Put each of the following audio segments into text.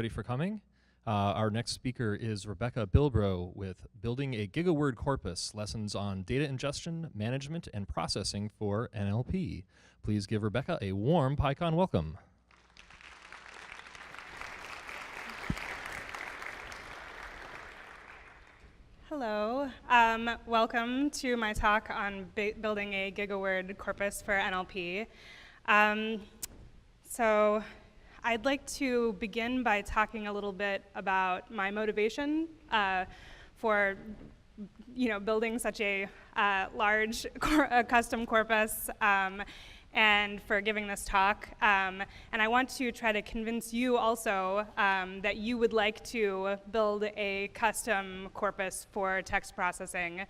For coming. Our next speaker is Rebecca Bilbro with Building a Gigaword Corpus, Lessons on Data Ingestion, Management, and Processing for NLP. Please give Rebecca a warm PyCon welcome. Hello. Welcome to my talk on building a Gigaword corpus for NLP. So I'd like to begin by talking a little bit about my motivation for building such a large custom corpus and for giving this talk. And I want to try to convince you also that you would like to build a custom corpus for text processing.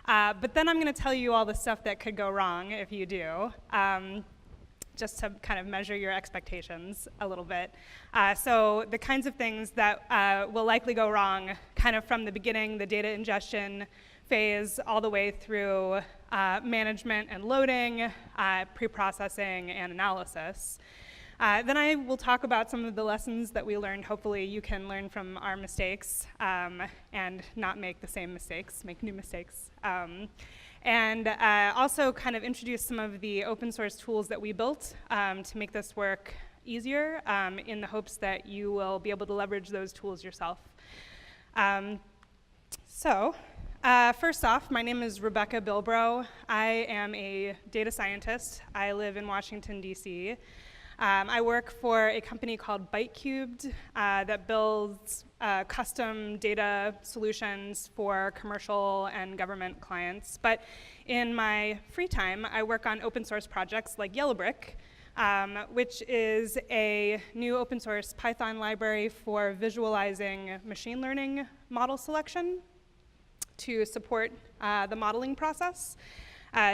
But then I'm going to tell you all the stuff that could go wrong if you do. Just to kind of measure your expectations a little bit. So the kinds of things that will likely go wrong kind of from the beginning, the data ingestion phase, all the way through management and loading, preprocessing, and analysis. Then I will talk about some of the lessons that we learned. Hopefully you can learn from our mistakes and not make the same mistakes, make new mistakes. And also kind of introduce some of the open source tools that we built to make this work easier in the hopes that you will be able to leverage those tools yourself. First off, my name is Rebecca Bilbro. I am a data scientist. I live in Washington, D.C. I work for a company called ByteCubed that builds custom data solutions for commercial and government clients. But in my free time, I work on open source projects like Yellowbrick, which is a new open source Python library for visualizing machine learning model selection to support the modeling process.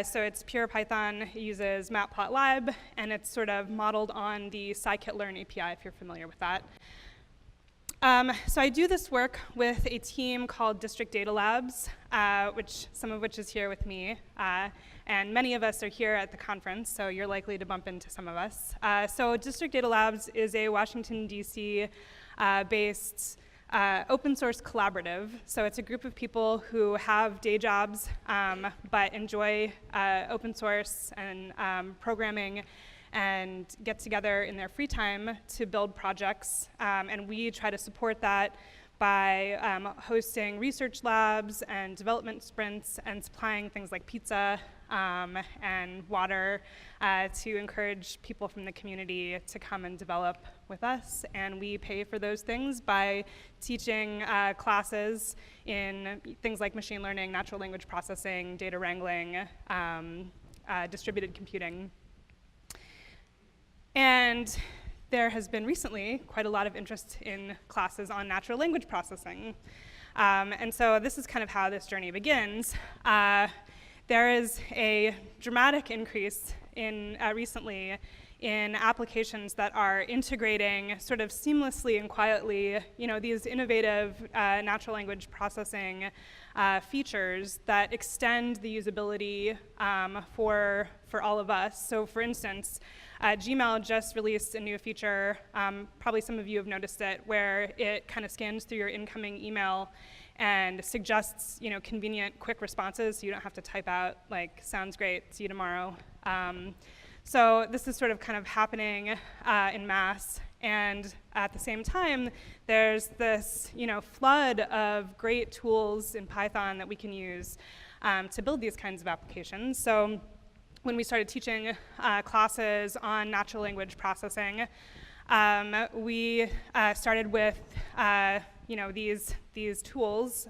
So it's pure Python, it uses matplotlib, and it's sort of modeled on the scikit-learn API, if you're familiar with that. So I do this work with a team called District Data Labs, some of which is here with me. And many of us are here at the conference, so you're likely to bump into some of us. So District Data Labs is a Washington, D.C. based open source collaborative. So it's a group of people who have day jobs but enjoy open source and programming and get together in their free time to build projects. And we try to support that by hosting research labs and development sprints and supplying things like pizza and water to encourage people from the community to come and develop with us. And we pay for those things by teaching classes in things like machine learning, natural language processing, data wrangling, distributed computing. And there has been recently quite a lot of interest in classes on natural language processing. And so this is kind of how this journey begins. There is a dramatic increase in recently in applications that are integrating sort of seamlessly and quietly, these innovative natural language processing features that extend the usability for all of us. So for instance, Gmail just released a new feature, probably some of you have noticed it, where it kind of scans through your incoming email and suggests, convenient, quick responses, so you don't have to type out, like, sounds great, see you tomorrow. So this is sort of kind of happening in mass, and at the same time, there's this, flood of great tools in Python that we can use to build these kinds of applications. So when we started teaching classes on natural language processing, we started with these tools.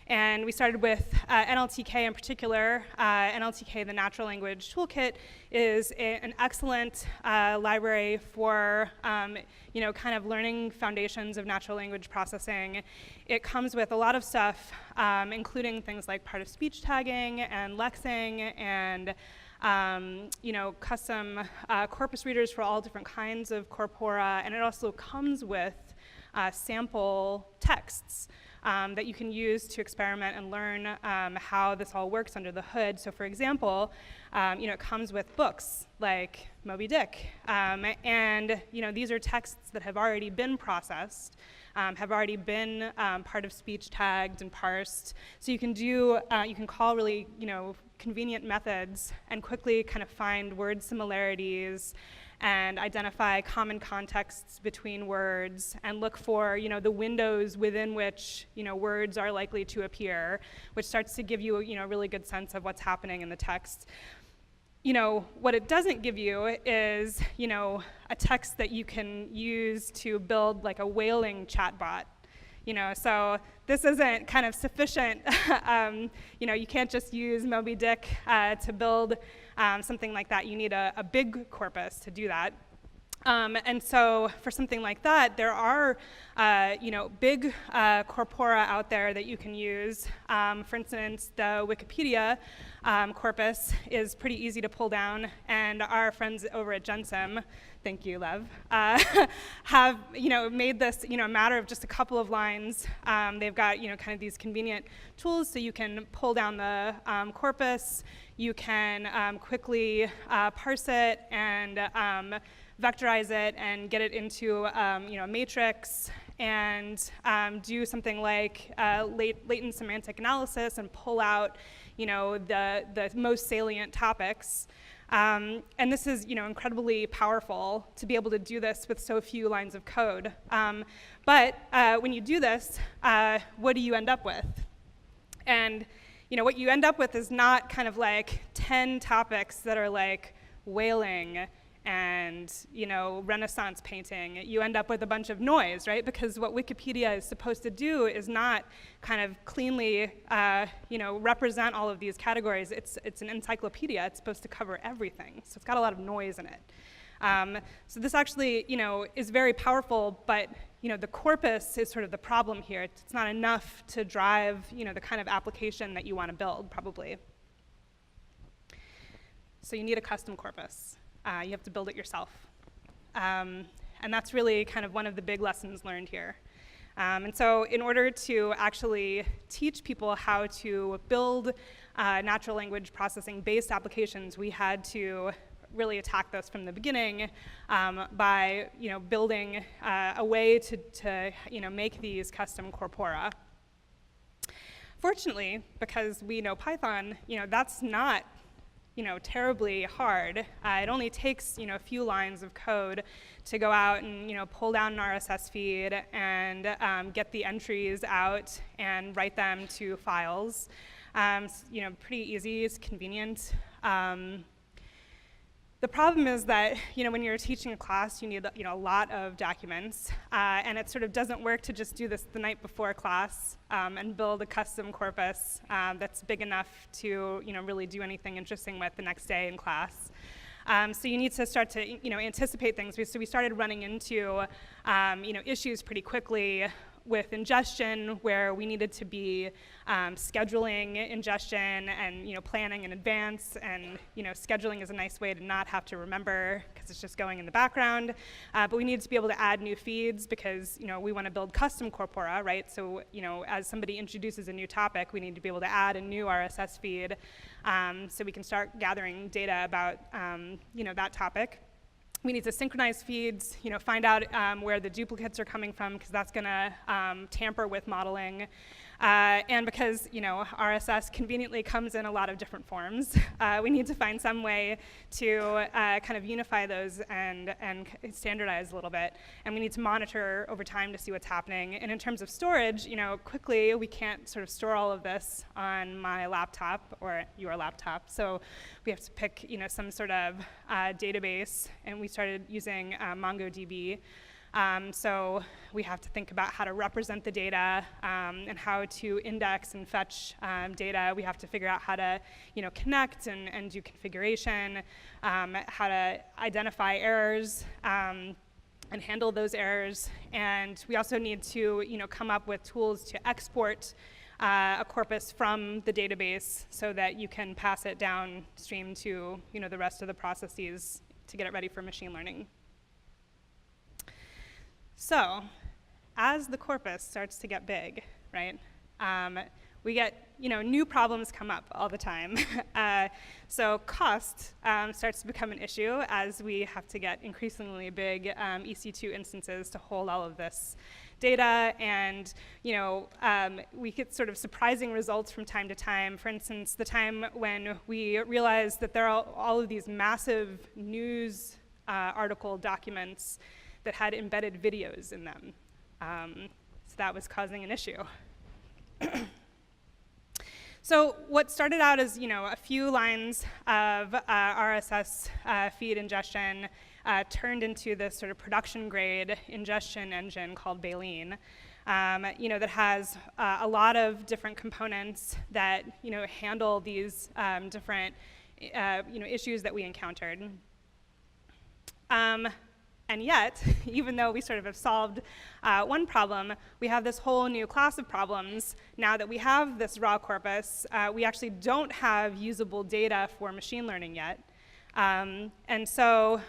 And we started with NLTK in particular. NLTK, the Natural Language Toolkit, is an excellent library for kind of learning foundations of natural language processing. It comes with a lot of stuff, including things like part-of-speech tagging and lexing and custom corpus readers for all different kinds of corpora. And it also comes with sample texts that you can use to experiment and learn how this all works under the hood. So for example, it comes with books like Moby Dick. And these are texts that have already been processed, have already been part of speech tagged and parsed. So you can call really, convenient methods and quickly kind of find word similarities and identify common contexts between words and look for, the windows within which, words are likely to appear, which starts to give you, a really good sense of what's happening in the text. What it doesn't give you is, a text that you can use to build like a whaling chatbot. So this isn't kind of sufficient. You can't just use Moby Dick to build something like that. You need a big corpus to do that. And so for something like that, there are, big corpora out there that you can use. For instance, the Wikipedia corpus is pretty easy to pull down, and our friends over at Gensim, thank you, Lev, have, made this, a matter of just a couple of lines. They've got, kind of these convenient tools so you can pull down the corpus, you can quickly parse it and vectorize it and get it into a matrix and do something like latent semantic analysis and pull out the most salient topics. And this is incredibly powerful to be able to do this with so few lines of code. But when you do this, what do you end up with? And what you end up with is not kind of like 10 topics that are like whaling and Renaissance painting. You end up with a bunch of noise, right? Because what Wikipedia is supposed to do is not kind of cleanly represent all of these categories. It's an encyclopedia. It's supposed to cover everything. So it's got a lot of noise in it. So this actually is very powerful, but the corpus is sort of the problem here. It's not enough to drive the kind of application that you want to build, probably. So you need a custom corpus. You have to build it yourself. And that's really kind of one of the big lessons learned here. And so in order to actually teach people how to build natural language processing based applications, we had to really attack this from the beginning by building a way to make these custom corpora. Fortunately, because we know Python, that's not terribly hard. It only takes, a few lines of code to go out and, pull down an RSS feed and get the entries out and write them to files. Pretty easy, it's convenient. The problem is that, when you're teaching a class, you need, a lot of documents, and it sort of doesn't work to just do this the night before class and build a custom corpus that's big enough to, really do anything interesting with the next day in class. So you need to start to, anticipate things. So we started running into, issues pretty quickly with ingestion, where we needed to be scheduling ingestion and planning in advance, and scheduling is a nice way to not have to remember because it's just going in the background. But we needed to be able to add new feeds because we want to build custom corpora, right? So as somebody introduces a new topic, we need to be able to add a new RSS feed so we can start gathering data about that topic. We need to synchronize feeds, find out where the duplicates are coming from, because that's going to tamper with modeling. And because RSS conveniently comes in a lot of different forms, we need to find some way to kind of unify those and standardize a little bit. And we need to monitor over time to see what's happening. And in terms of storage, quickly we can't sort of store all of this on my laptop or your laptop. So we have to pick some sort of database, and we started using MongoDB. So we have to think about how to represent the data and how to index and fetch data. We have to figure out how to connect and do configuration, how to identify errors and handle those errors. And we also need to come up with tools to export a corpus from the database so that you can pass it downstream to the rest of the processes to get it ready for machine learning. So, as the corpus starts to get big, right? We get, new problems come up all the time. So cost starts to become an issue as we have to get increasingly big EC2 instances to hold all of this data, and we get sort of surprising results from time to time. For instance, the time when we realized that there are all of these massive news article documents that had embedded videos in them. So that was causing an issue. So what started out as a few lines of RSS feed ingestion turned into this sort of production grade ingestion engine called Baleen, that has a lot of different components that handle these different issues that we encountered. And yet, even though we sort of have solved one problem, we have this whole new class of problems. Now that we have this raw corpus, we actually don't have usable data for machine learning yet. And so,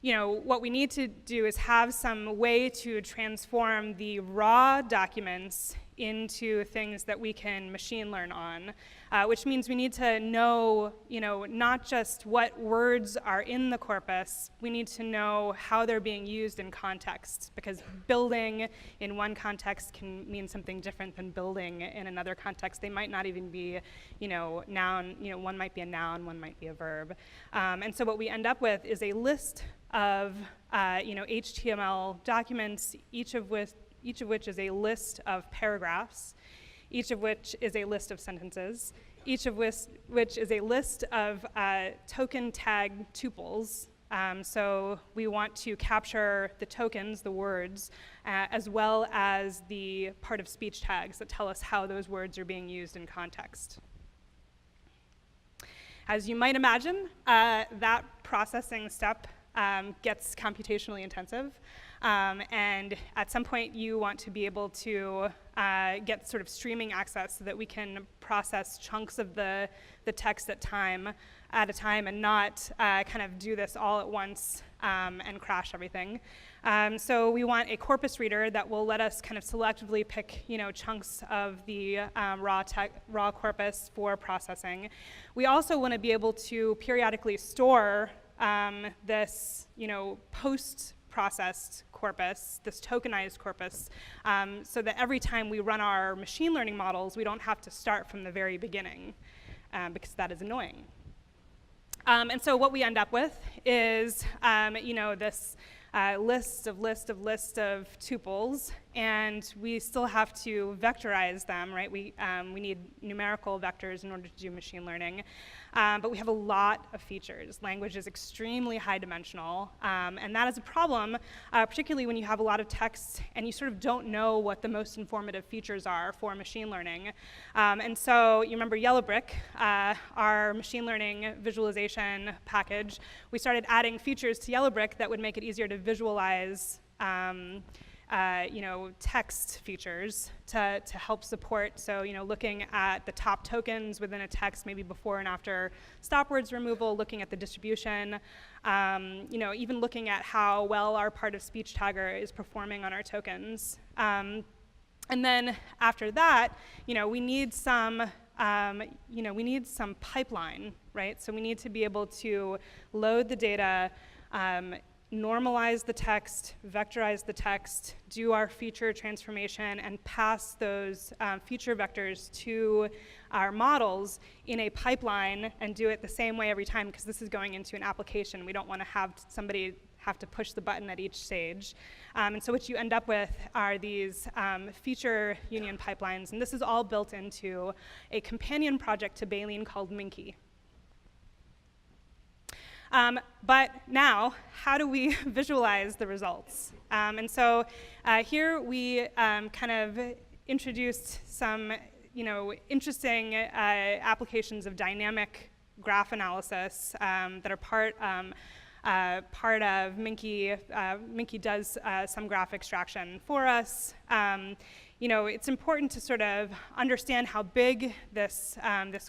what we need to do is have some way to transform the raw documents into things that we can machine learn on, which means we need to know, not just what words are in the corpus, we need to know how they're being used in context, because building in one context can mean something different than building in another context. They might not even be, noun, one might be a noun, one might be a verb. And so what we end up with is a list of, HTML documents, each of which is a list of paragraphs, each of which is a list of sentences, each of which is a list of token tag tuples. So we want to capture the tokens, the words, as well as the part of speech tags that tell us how those words are being used in context. As you might imagine, that processing step gets computationally intensive. And at some point, you want to be able to get sort of streaming access so that we can process chunks of the text at a time and not kind of do this all at once and crash everything. So we want a corpus reader that will let us kind of selectively pick chunks of the raw corpus for processing. We also want to be able to periodically store this post-processed corpus, this tokenized corpus, so that every time we run our machine learning models, we don't have to start from the very beginning, because that is annoying. And so what we end up with is, this list of tuples, and we still have to vectorize them, right? We need numerical vectors in order to do machine learning. But we have a lot of features. Language is extremely high dimensional, and that is a problem, particularly when you have a lot of text and you sort of don't know what the most informative features are for machine learning. And so you remember Yellowbrick, our machine learning visualization package. We started adding features to Yellowbrick that would make it easier to visualize text features to help support. So, looking at the top tokens within a text, maybe before and after stop words removal, looking at the distribution, even looking at how well our part of speech tagger is performing on our tokens. And then after that, we need some pipeline, right? So we need to be able to load the data, normalize the text, vectorize the text, do our feature transformation, and pass those feature vectors to our models in a pipeline and do it the same way every time, because this is going into an application. We don't want to have somebody have to push the button at each stage. And so what you end up with are these feature union pipelines, and this is all built into a companion project to Baleen called Minky. But now, how do we visualize the results? And so here we kind of introduced some interesting applications of dynamic graph analysis that are part part of Minky. Minky does some graph extraction for us. It's important to sort of understand how big this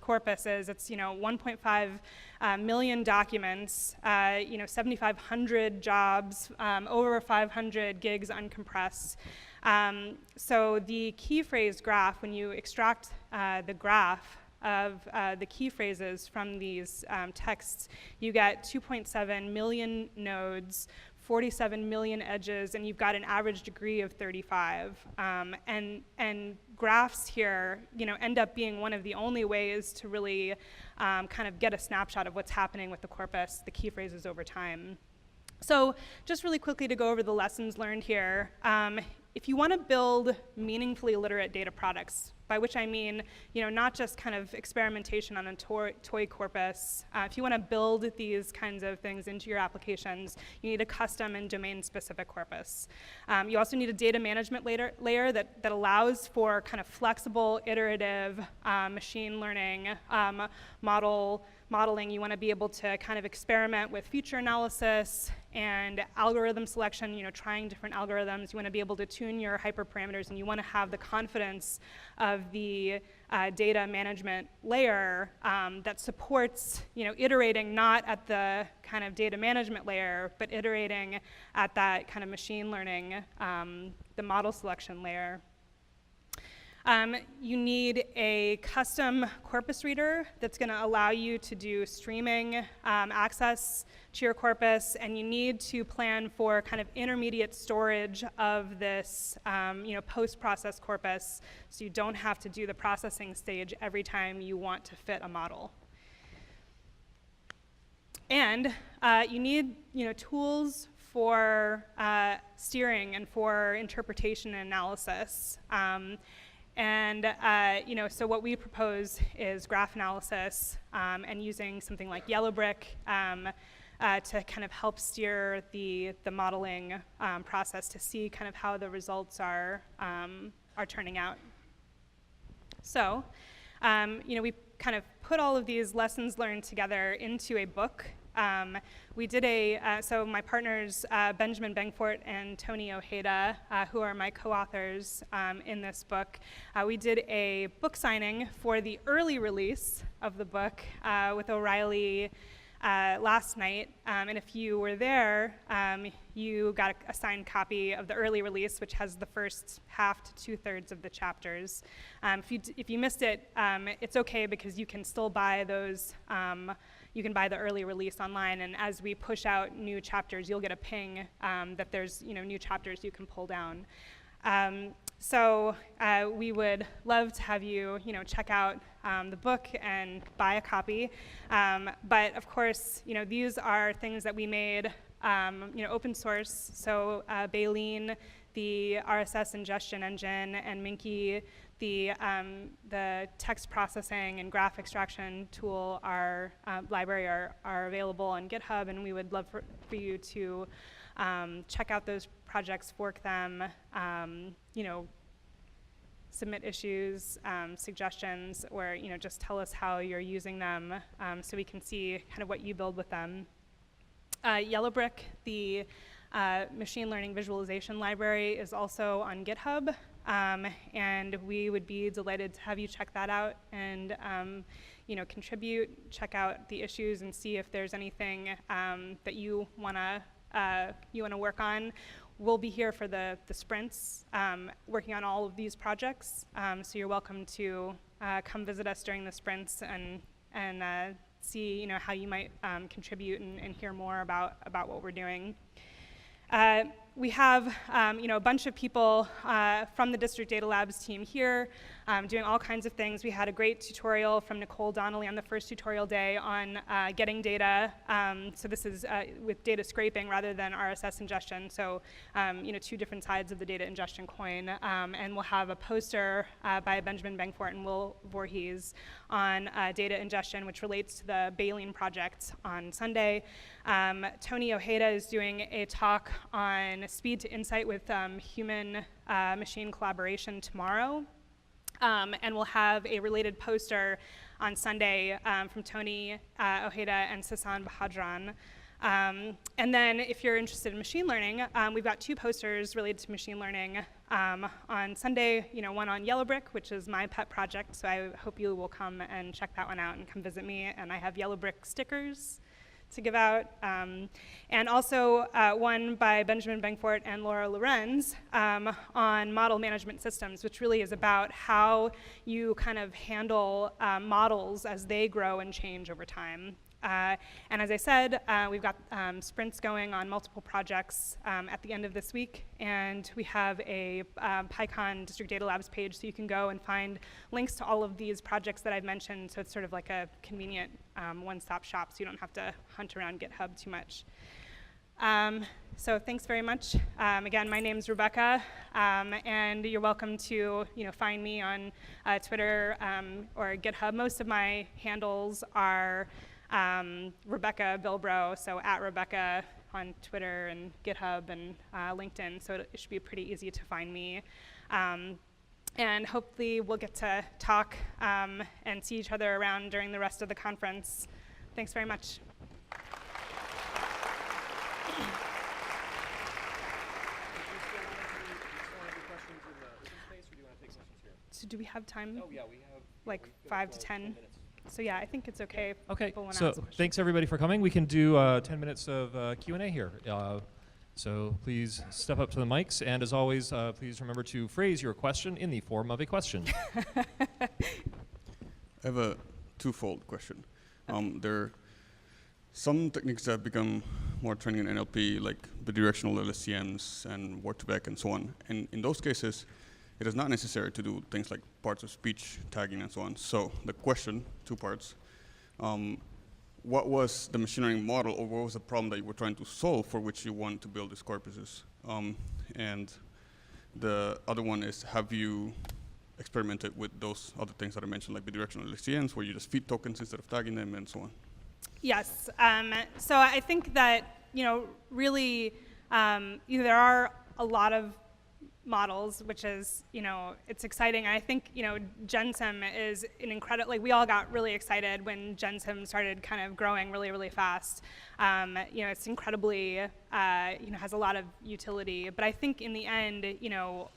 corpus is. It's 1.5 million documents, 7,500 jobs, over 500 gigs uncompressed. So the key phrase graph, when you extract the graph of the key phrases from these texts, you get 2.7 million nodes, 47 million edges, and you've got an average degree of 35. And graphs here, end up being one of the only ways to really kind of get a snapshot of what's happening with the corpus, the key phrases over time. So just really quickly to go over the lessons learned here. If you want to build meaningfully literate data products, by which I mean, not just kind of experimentation on a toy corpus. If you want to build these kinds of things into your applications, you need a custom and domain-specific corpus. You also need a data management layer that allows for kind of flexible, iterative machine learning modeling. You want to be able to kind of experiment with feature analysis and algorithm selection, trying different algorithms. You want to be able to tune your hyperparameters, and you want to have the confidence of the data management layer that supports, iterating not at the kind of data management layer, but iterating at that kind of machine learning, the model selection layer. You need a custom corpus reader that's going to allow you to do streaming access to your corpus, and you need to plan for kind of intermediate storage of this post-process corpus, so you don't have to do the processing stage every time you want to fit a model. And you need tools for steering and for interpretation and analysis. So what we propose is graph analysis and using something like Yellowbrick to kind of help steer the modeling process to see kind of how the results are turning out. So, we kind of put all of these lessons learned together into a book. We did so my partners, Benjamin Bengfort and Tony Ojeda, who are my co-authors in this book, we did a book signing for the early release of the book with O'Reilly last night. And if you were there, you got a signed copy of the early release, which has the first half to 2/3 of the chapters. If you missed it, it's okay, because you can still buy those. You can buy the early release online, and as we push out new chapters, you'll get a ping that there's new chapters you can pull down. So we would love to have you check out the book and buy a copy. But of course, these are things that we made open source. So Baleen, the RSS ingestion engine, and Minky, the text processing and graph extraction tool library are available on GitHub, and we would love for you to check out those projects, fork them, submit issues, suggestions, or just tell us how you're using them so we can see kind of what you build with them. Yellowbrick, the machine learning visualization library, is also on GitHub, and we would be delighted to have you check that out and contribute, check out the issues, and see if there's anything that you want to work on. We'll be here for the sprints, working on all of these projects, so you're welcome to come visit us during the sprints and see how you might contribute and hear more about what we're doing. We have a bunch of people from the District Data Labs team here doing all kinds of things. We had a great tutorial from Nicole Donnelly on the first tutorial day on getting data. So this is with data scraping rather than RSS ingestion. So two different sides of the data ingestion coin. And we'll have a poster by Benjamin Bengfort and Will Voorhees on data ingestion, which relates to the Baleen project on Sunday. Tony Ojeda is doing a talk on speed to insight with human-machine collaboration tomorrow. And we'll have a related poster on Sunday from Tony Ojeda and Sasan Bahadran. And then if you're interested in machine learning, we've got 2 posters related to machine learning. On Sunday, one on Yellow Brick, which is my pet project, so I hope you will come and check that one out and come visit me. And I have Yellow Brick stickers to give out. And also one by Benjamin Bengfort and Laura Lorenz on model management systems, which really is about how you kind of handle models as they grow and change over time. And as I said, we've got sprints going on multiple projects at the end of this week, and we have a PyCon District Data Labs page, so you can go and find links to all of these projects that I've mentioned, so it's sort of like a convenient one-stop shop, so you don't have to hunt around GitHub too much. So thanks very much. Again, my name's Rebecca, and you're welcome to find me on Twitter or GitHub. Most of my handles are Rebecca Bilbro, so at Rebecca on Twitter and GitHub and LinkedIn, so it should be pretty easy to find me. And hopefully we'll get to talk and see each other around during the rest of the conference. Thanks very much. So do we have time? Oh yeah, we have like 5 to 10. So yeah, I think it's okay. If Okay, people wanna so ask questions. thanks everybody for coming. We can do 10 minutes of Q&A here. So please step up to the mics, and as always, please remember to phrase your question in the form of a question. I have a twofold question. There are some techniques that have become more trending in NLP, like bidirectional LSTMs and word-to-vec and so on. And in those cases, it is not necessary to do things like parts of speech tagging and so on. So the question, 2 parts. What was the machine learning model, or what was the problem that you were trying to solve for which you wanted to build these corpuses? And the other one is, have you experimented with those other things that I mentioned, like bidirectional LSTMs, where you just feed tokens instead of tagging them and so on? Yes. So I think that, really, there are a lot of models, which is, it's exciting. And I think, GenSim is an incredible, we all got really excited when GenSim started kind of growing really, really fast. It's incredibly, has a lot of utility. But I think in the end,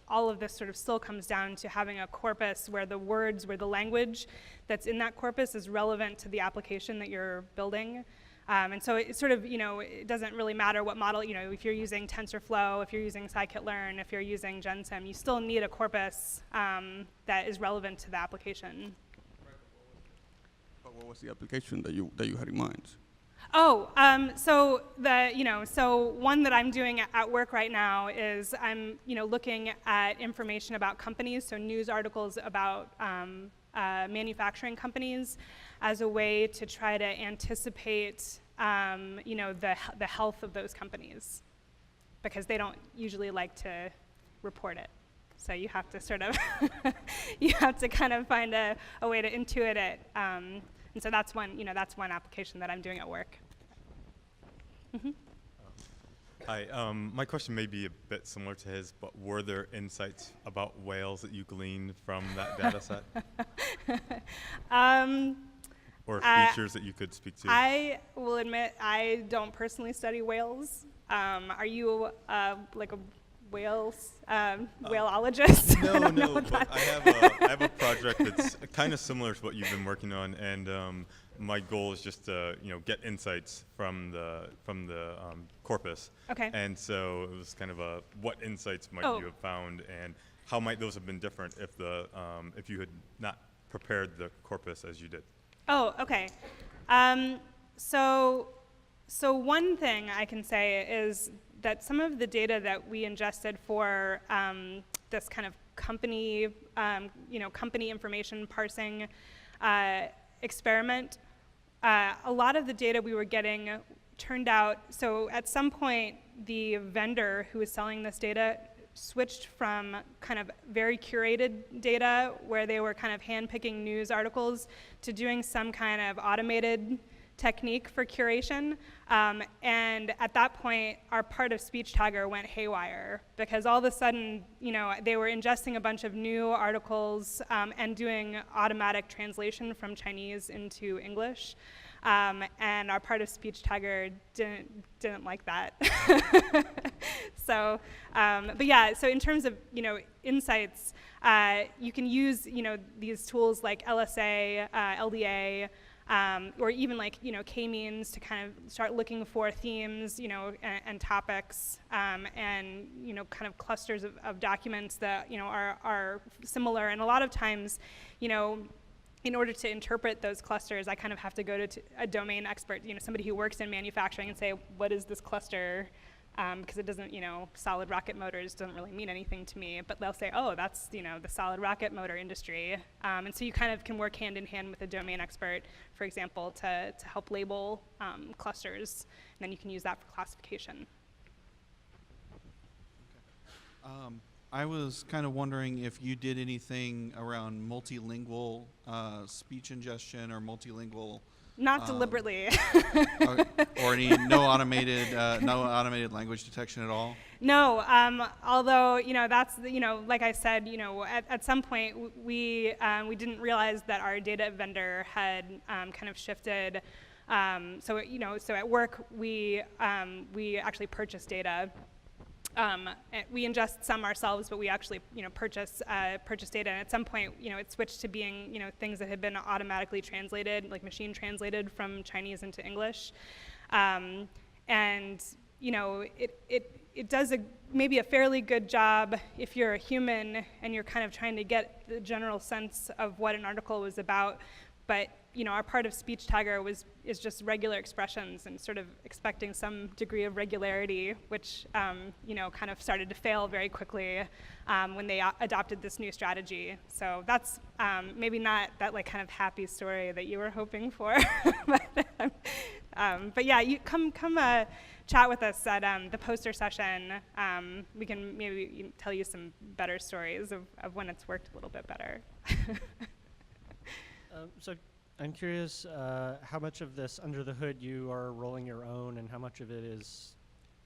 all of this sort of still comes down to having a corpus where the words, where the language that's in that corpus is relevant to the application that you're building. And so it sort of, it doesn't really matter what model, if you're using TensorFlow, if you're using scikit-learn, if you're using GenSim, you still need a corpus that is relevant to the application. But what was the application that you had in mind? Oh, so one that I'm doing at work right now is I'm, looking at information about companies, so news articles about manufacturing companies, as a way to try to anticipate, the health of those companies, because they don't usually like to report it. So you have to sort of, you have to kind of find a way to intuit it. And so that's one application that I'm doing at work. Mm-hmm. Hi, my question may be a bit similar to his, but were there insights about whales that you gleaned from that data set? Or features that you could speak to? I will admit I don't personally study whales. Are you like a whaleologist? No, but I have a project that's kind of similar to what you've been working on, and my goal is just to get insights from the corpus. Okay. And so it was kind of what insights might you have found, and how might those have been different if you had not prepared the corpus as you did? Oh, okay. So one thing I can say is that some of the data that we ingested for this kind of company, company information parsing experiment, a lot of the data we were getting turned out, so at some point the vendor who was selling this data switched from kind of very curated data where they were kind of hand-picking news articles to doing some kind of automated technique for curation. And at that point, our part of speech tagger went haywire, because all of a sudden, they were ingesting a bunch of new articles and doing automatic translation from Chinese into English. And our part of speech tagger didn't like that. So, but yeah, so in terms of, insights, you can use, these tools like LSA, LDA, or even like, k-means to kind of start looking for themes, and topics, and, kind of clusters of documents that, are similar. And a lot of times, in order to interpret those clusters, I kind of have to go to a domain expert, somebody who works in manufacturing, and say, what is this cluster? Because it doesn't, solid rocket motors doesn't really mean anything to me, but they'll say, oh, that's, the solid rocket motor industry. And so you kind of can work hand in hand with a domain expert, for example, to help label clusters, and then you can use that for classification. Okay. I was kind of wondering if you did anything around multilingual speech ingestion or multilingual. Not deliberately. Or any no automated language detection at all? No, although, that's, like I said, at some point we didn't realize that our data vendor had kind of shifted. So at work we actually purchase data. We ingest some ourselves, but we actually, purchase data. And at some point, it switched to being, things that had been automatically translated, like machine translated from Chinese into English. And, it does maybe a fairly good job if you're a human and you're kind of trying to get the general sense of what an article was about. But our part of speech tagger is just regular expressions and sort of expecting some degree of regularity, which kind of started to fail very quickly when they adopted this new strategy. So that's maybe not that like kind of happy story that you were hoping for, but yeah, you come chat with us at the poster session. We can maybe tell you some better stories of when it's worked a little bit better. So I'm curious how much of this under the hood you are rolling your own, and how much of it is,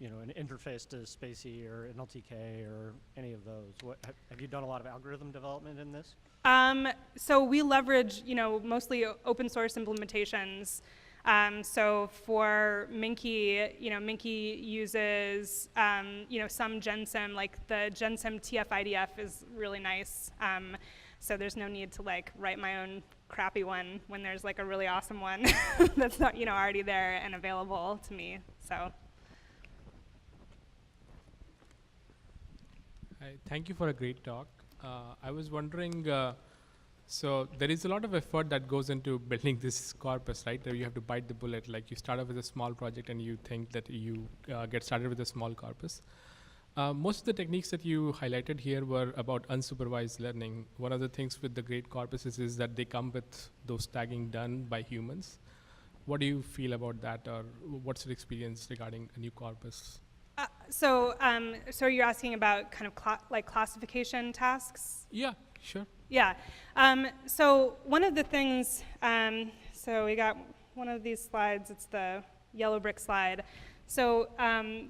an interface to Spacey or NLTK or any of those. Have you done a lot of algorithm development in this? So we leverage, mostly open source implementations. So for Minky, Minky uses, some GenSim, like the GenSim TF-IDF is really nice. So there's no need to like write my own crappy one when there's like a really awesome one that's not, already there and available to me. So. Hi, thank you for a great talk. I was wondering, so there is a lot of effort that goes into building this corpus, right? That you have to bite the bullet. Like you start off with a small project and you think that you get started with a small corpus. Most of the techniques that you highlighted here were about unsupervised learning. One of the things with the great corpuses is that they come with those tagging done by humans. What do you feel about that, or what's your experience regarding a new corpus? So you're asking about kind of like classification tasks? Yeah, sure. Yeah. So one of the things, so we got one of these slides. It's the yellow brick slide. So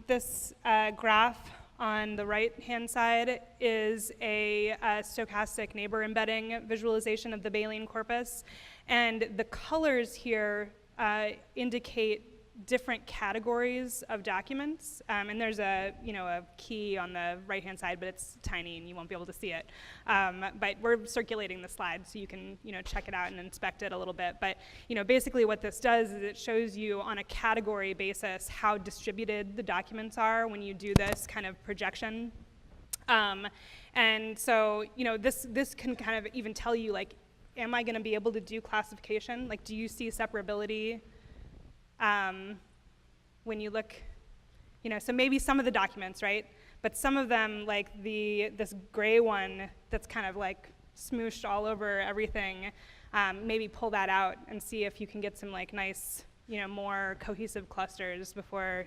this graph on the right-hand side is a stochastic neighbor embedding visualization of the Bayesian corpus. And the colors here indicate different categories of documents. And there's a key on the right-hand side, but it's tiny and you won't be able to see it. But we're circulating the slide so you can check it out and inspect it a little bit. But basically what this does is it shows you on a category basis how distributed the documents are when you do this kind of projection. And so this can kind of even tell you, like, am I going to be able to do classification? Like, do you see separability? When you look, so maybe some of the documents, right? But some of them, like this gray one that's kind of like smooshed all over everything, maybe pull that out and see if you can get some like nice, more cohesive clusters before,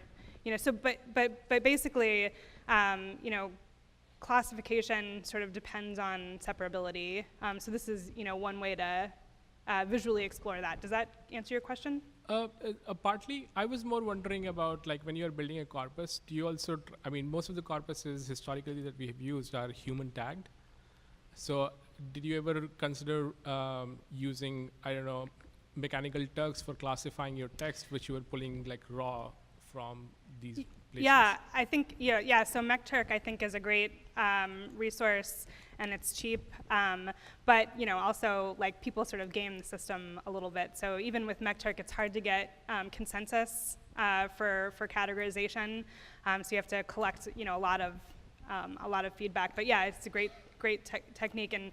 so, but basically, classification sort of depends on separability. So this is, one way to visually explore that. Does that answer your question? Partly, I was more wondering about, like, when you're building a corpus, do you also, most of the corpuses historically that we have used are human tagged. So did you ever consider using, mechanical turks for classifying your text, which you were pulling like raw from these places. Yeah, I think, yeah, so MechTurk I think is a great resource, and it's cheap, but also like people sort of game the system a little bit. So even with MechTurk, it's hard to get consensus for categorization. So you have to collect a lot of feedback. But yeah, it's a great technique, and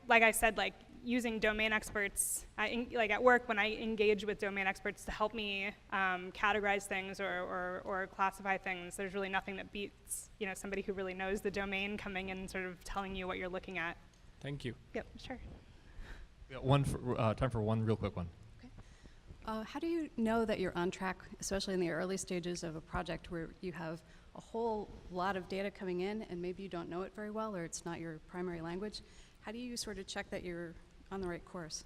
like I said, like using domain experts, like at work when I engage with domain experts to help me categorize things or classify things, there's really nothing that beats somebody who really knows the domain coming in and sort of telling you what you're looking at. Thank you. Yep, sure. We got time for one real quick one. How do you know that you're on track, especially in the early stages of a project where you have a whole lot of data coming in and maybe you don't know it very well or it's not your primary language? How do you sort of check that you're on the right course?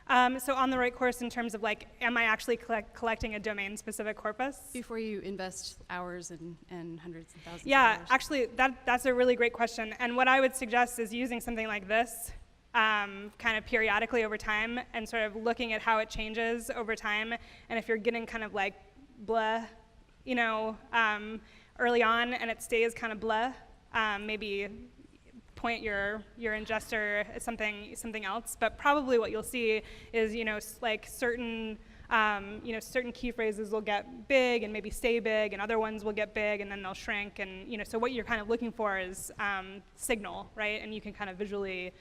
So on the right course in terms of like, am I actually collecting a domain-specific corpus? Before you invest hours and hundreds of thousands of hours. Actually, that's a really great question. And what I would suggest is using something like this kind of periodically over time and sort of looking at how it changes over time. And if you're getting kind of like blah, early on and it stays kind of blah, maybe point your ingester at something else. But probably what you'll see is like certain certain key phrases will get big and maybe stay big, and other ones will get big and then they'll shrink. And so what you're kind of looking for is signal, right? And you can kind of visually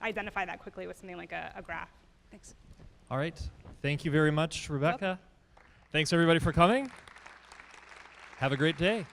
identify that quickly with something like a graph. Thanks. All right. Thank you very much, Rebecca. Thanks everybody for coming. Have a great day.